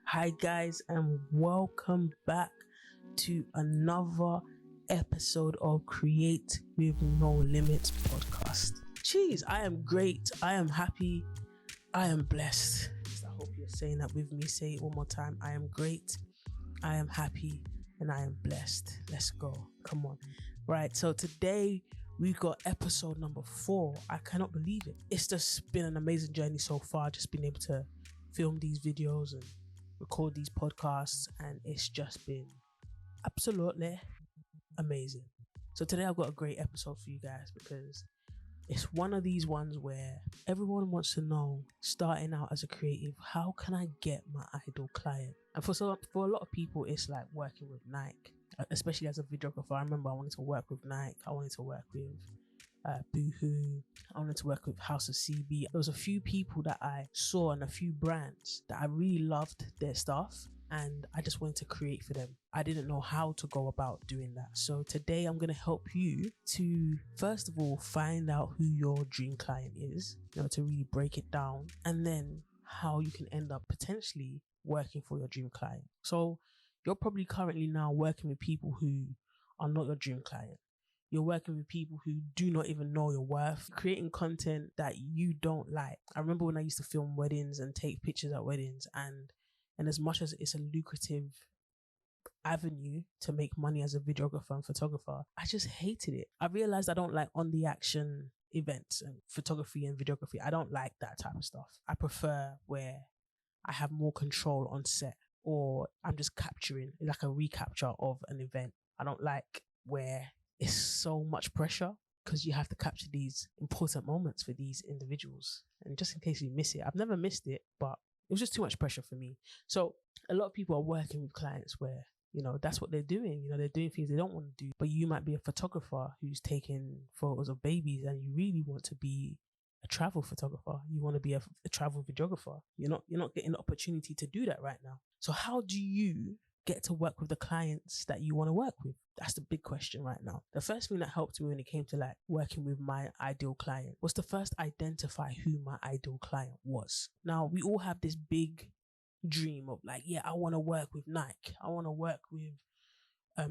Hi guys, and welcome back to another episode of Create with No Limits podcast. Jeez, I am great. I am happy. I am blessed. I hope you're saying that with me. Say it one more time. I am great. I am happy and I am blessed. Let's go. Come on. Right. So today we've got episode number 4. I cannot believe it. It's just been an amazing journey so far. Just been able to film these videos and record these podcasts, and it's just been absolutely amazing. So today I've got a great episode for you guys because it's one of these ones where everyone wants to know, starting out as a creative, how can I get my ideal client? And for a lot of people, it's like working with Nike, especially as a videographer. I remember I wanted to work with Nike. I wanted to work with Boohoo. I wanted to work with House of CB. There was a few people that I saw and a few brands that I really loved their stuff, and I just wanted to create for them. I didn't know how to go about doing that. So today I'm going to help you to, first of all, find out who your dream client is, to really break it down, and then how you can end up potentially working for your dream client. So you're probably currently now working with people who are not your dream client. You're working with people who do not even know your worth, creating content that you don't like. I remember when I used to film weddings and take pictures at weddings, and as much as it's a lucrative avenue to make money as a videographer and photographer, I just hated it. I realized I don't like on the action events and photography and videography. I don't like that type of stuff. I prefer where I have more control on set, or I'm just capturing like a recapture of an event. I don't like where it's so much pressure because you have to capture these important moments for these individuals. And just in case you miss it, I've never missed it, but it was just too much pressure for me. So a lot of people are working with clients where, that's what they're doing. They're doing things they don't want to do. But you might be a photographer who's taking photos of babies and you really want to be a travel photographer. You want to be a travel videographer. You're not getting the opportunity to do that right now. So how do you get to work with the clients that you want to work with? That's the big question right now. The first thing that helped me when it came to like working with my ideal client was to first identify who my ideal client was. Now, we all have this big dream of like, I want to work with Nike. I want to work with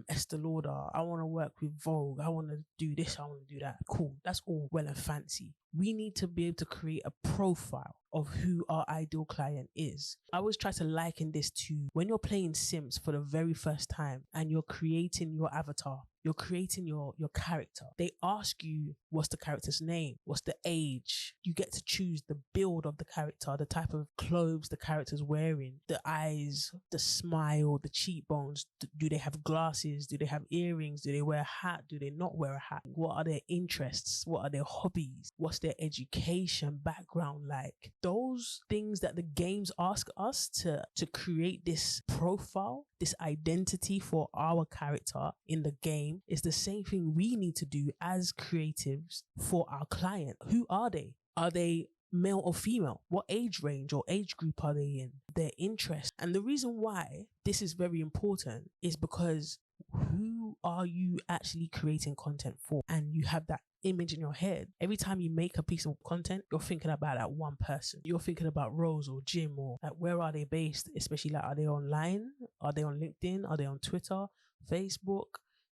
Esther. I want to work with Vogue. I want to do this. I want to do that. Cool. That's all well and fancy. We need to be able to create a profile of who our ideal client is. I always try to liken this to when you're playing Sims for the very first time and you're creating your avatar. You're creating your character. They ask you, what's the character's name? What's the age? You get to choose the build of the character, the type of clothes the character's wearing, the eyes, the smile, the cheekbones. Do they have glasses? Do they have earrings? Do they wear a hat? Do they not wear a hat? What are their interests? What are their hobbies? What's their education background like? Those things that the games ask us to create this profile, this identity for our character in the game, is the same thing we need to do as creatives for our client. Who are they? Are they male or female? What age range or age group are they in? Their interests. And the reason why this is very important is because who are you actually creating content for? And you have that image in your head. Every time you make a piece of content, you're thinking about that one person. You're thinking about Rose or Jim, or like, where are they based? Especially like, are they online? Are they on LinkedIn? Are they on Twitter, Facebook,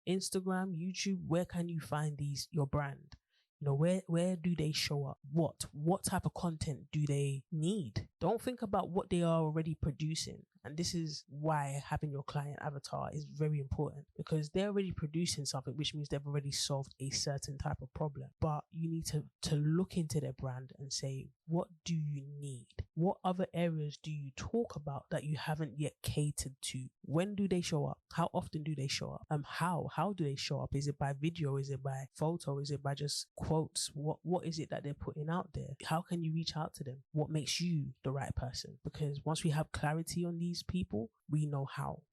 Instagram, YouTube? Where can you find your brand? Where do they show up? What type of content do they need? Don't think about what they are already producing. And this is why having your client avatar is very important, because they're already producing something, which means they've already solved a certain type of problem. But you need to look into their brand and say, what do you need? What other areas do you talk about that you haven't yet catered to? When do they show up? How often do they show up? How do they show up? Is it by video? Is it by photo? Is it by just quotes? What is it that they're putting out there? How can you reach out to them? What makes you the right person? Because once we have clarity on these people, we know how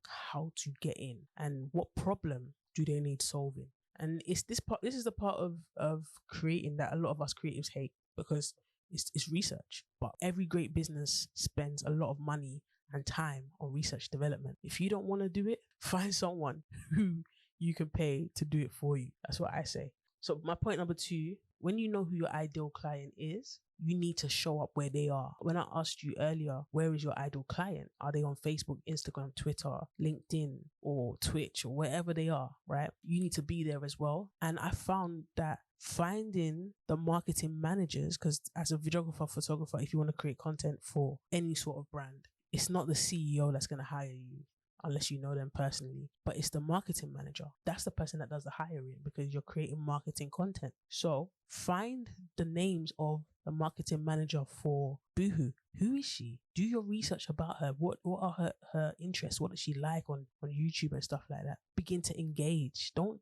to get in and what problem do they need solving. And it's this is the part of creating that a lot of us creatives hate, because it's research. But every great business spends a lot of money and time on research development. If you don't want to do it, find someone who you can pay to do it for you. That's what I say. So my point number 2 when you know who your ideal client is, you need to show up where they are. When I asked you earlier, where is your ideal client? Are they on Facebook, Instagram, Twitter, LinkedIn, or Twitch, or wherever they are, right? You need to be there as well. And I found that finding the marketing managers, because as a videographer, photographer, if you want to create content for any sort of brand, it's not the CEO that's going to hire you unless you know them personally, but it's the marketing manager. That's the person that does the hiring, because you're creating marketing content. So find the names of the marketing manager for Boohoo. Who is she? Do your research about her. What are her interests? What does she like on YouTube and stuff like that? Begin to engage. Don't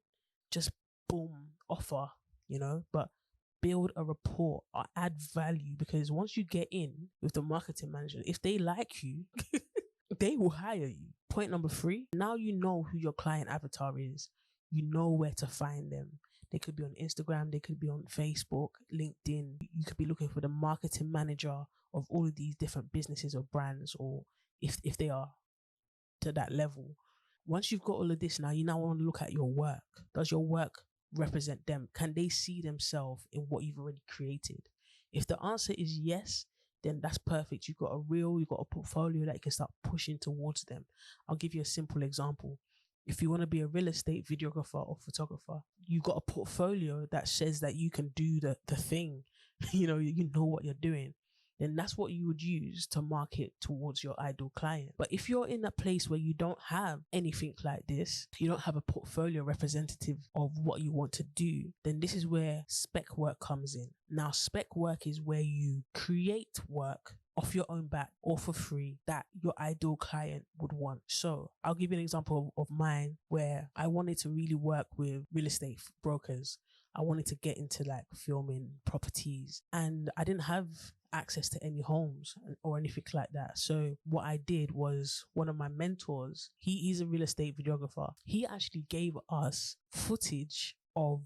just boom, offer, but build a rapport or add value, because once you get in with the marketing manager, if they like you, they will hire you. Point number 3, now you know who your client avatar is. You know where to find them. They could be on Instagram, they could be on Facebook, LinkedIn. You could be looking for the marketing manager of all of these different businesses or brands, or if they are to that level. Once you've got all of this, now you want to look at your work. Does your work represent them? Can they see themselves in what you've already created? If the answer is yes, then that's perfect. You've got a reel, you've got a portfolio that you can start pushing towards them. I'll give you a simple example. If you want to be a real estate videographer or photographer, you've got a portfolio that says that you can do the thing, you know what you're doing, then that's what you would use to market towards your ideal client. But if you're in a place where you don't have anything like this, you don't have a portfolio representative of what you want to do, then this is where spec work comes in. Now, spec work is where you create work off your own back or for free that your ideal client would want. So I'll give you an example of mine where I wanted to really work with real estate brokers. I wanted to get into like filming properties, and I didn't have access to any homes or anything like that. So what I did was, one of my mentors, he's a real estate videographer. He actually gave us footage of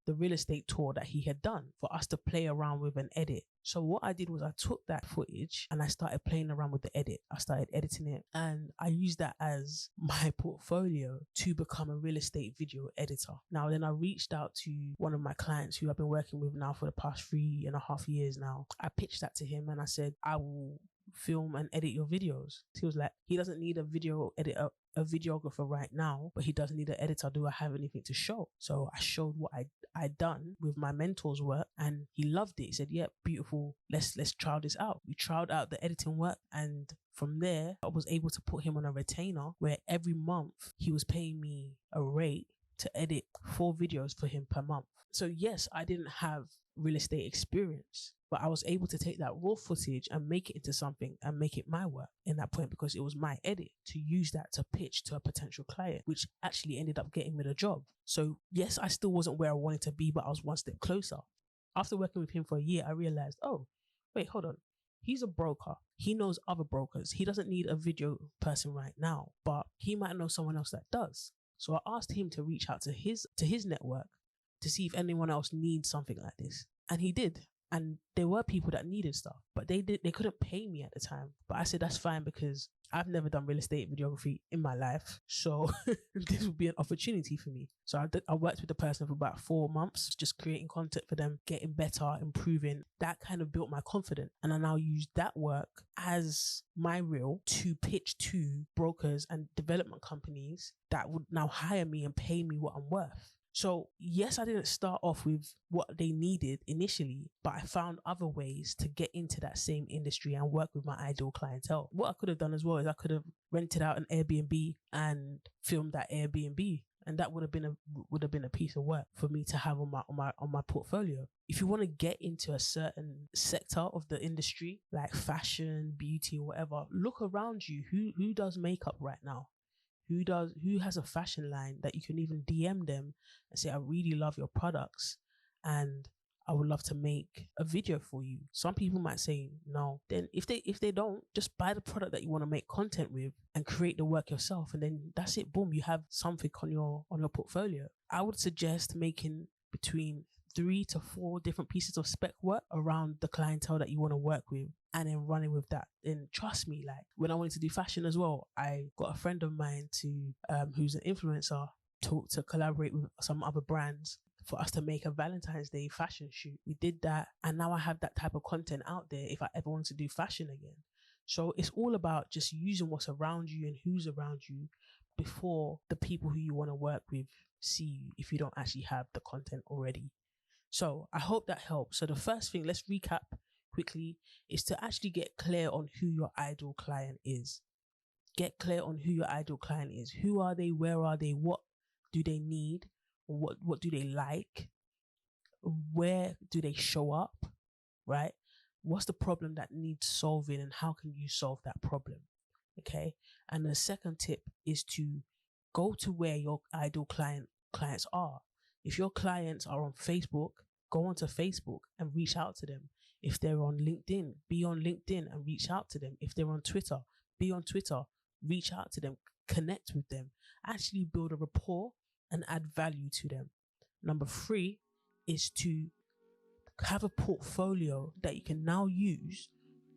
the real estate tour that he had done for us to play around with and edit. So what I did was I took that footage and I started playing around with the edit. I started editing it and I used that as my portfolio to become a real estate video editor. Now then I reached out to one of my clients who I've been working with now for the past 3.5 years now. I pitched that to him and I said, I will film and edit your videos. He was like, he doesn't need a video editor, a videographer right now, but he does need an editor. Do I have anything to show? So I showed what I'd done with my mentor's work and he loved it. He said, yeah, beautiful. Let's try this out. We tried out the editing work, and from there I was able to put him on a retainer where every month he was paying me a rate to edit 4 videos for him per month. So yes, I didn't have real estate experience, but I was able to take that raw footage and make it into something and make it my work in that point, because it was my edit, to use that to pitch to a potential client, which actually ended up getting me the job. So yes, I still wasn't where I wanted to be, but I was one step closer. After working with him for a year, I realized, oh, wait, hold on. He's a broker. He knows other brokers. He doesn't need a video person right now, but he might know someone else that does. So I asked him to reach out to his network to see if anyone else needs something like this. And he did. And there were people that needed stuff, but they couldn't pay me at the time. But I said, that's fine, because I've never done real estate videography in my life. So this would be an opportunity for me. So I worked with the person for about 4 months, just creating content for them, getting better, improving. That kind of built my confidence. And I now use that work as my reel to pitch to brokers and development companies that would now hire me and pay me what I'm worth. So yes, I didn't start off with what they needed initially, but I found other ways to get into that same industry and work with my ideal clientele. What I could have done as well is I could have rented out an Airbnb and filmed that Airbnb, and that would have been a piece of work for me to have on my portfolio. If you want to get into a certain sector of the industry, like fashion, beauty, or whatever, look around you. Who does makeup right now? Who has a fashion line that you can even DM them and say, I really love your products and I would love to make a video for you. Some people might say no. Then if they don't, just buy the product that you want to make content with and create the work yourself, and then that's it. Boom, you have something on your portfolio. I would suggest making between 3 to 4 different pieces of spec work around the clientele that you want to work with, and then running with that. And trust me, like when I wanted to do fashion as well, I got a friend of mine who's an influencer to collaborate with some other brands. for us to make a Valentine's Day fashion shoot. We did that, and now I have that type of content out there if I ever want to do fashion again. So it's all about just using what's around you and who's around you before the people who you want to work with see you, if you don't actually have the content already. So I hope that helps. So the first thing, let's recap quickly, is to actually get clear on who your ideal client is. Get clear on who your ideal client is. Who are they? Where are they? What do they need? What do they like? Where do they show up? Right? What's the problem that needs solving, and how can you solve that problem? Okay. And the second tip is to go to where your ideal clients are. If your clients are on Facebook, go onto Facebook and reach out to them. If they're on LinkedIn, be on LinkedIn and reach out to them. If they're on Twitter, be on Twitter, reach out to them, connect with them, actually build a rapport and add value to them. Number 3 is to have a portfolio that you can now use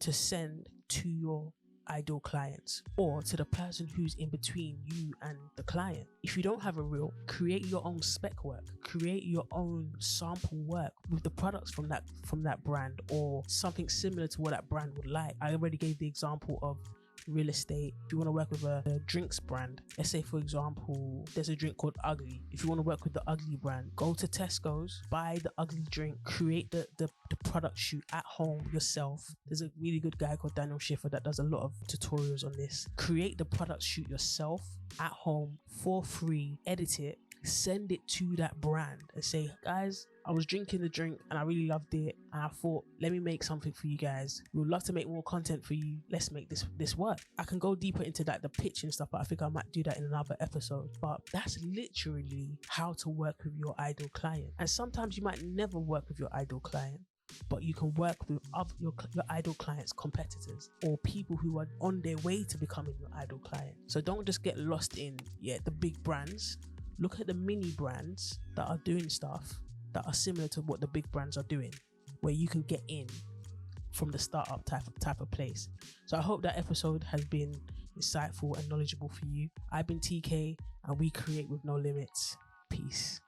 to send to your ideal clients, or to the person who's in between you and the client. If you don't have a reel, create your own spec work, create your own sample work with the products from that brand, or something similar to what that brand would like. I already gave the example of real estate. If you want to work with a drinks brand, let's say for example there's a drink called Ugly. If you want to work with the Ugly brand, go to Tesco's, buy the Ugly drink, create the product shoot at home yourself. There's a really good guy called Daniel Schiffer that does a lot of tutorials on this. Create the product shoot yourself at home for free, edit it, send it to that brand and say, guys, I was drinking the drink and I really loved it, and I thought, let me make something for you guys. We would love to make more content for you. Let's make this work. I can go deeper into that, the pitch and stuff, but I think I might do that in another episode. But that's literally how to work with your ideal client. And sometimes you might never work with your ideal client, but you can work with your ideal clients' competitors, or people who are on their way to becoming your ideal client. So don't just get lost in the big brands. Look at the mini brands that are doing stuff that are similar to what the big brands are doing, where you can get in from the startup type of place. So I hope that episode has been insightful and knowledgeable for you. I've been TK, and we create with no limits. Peace.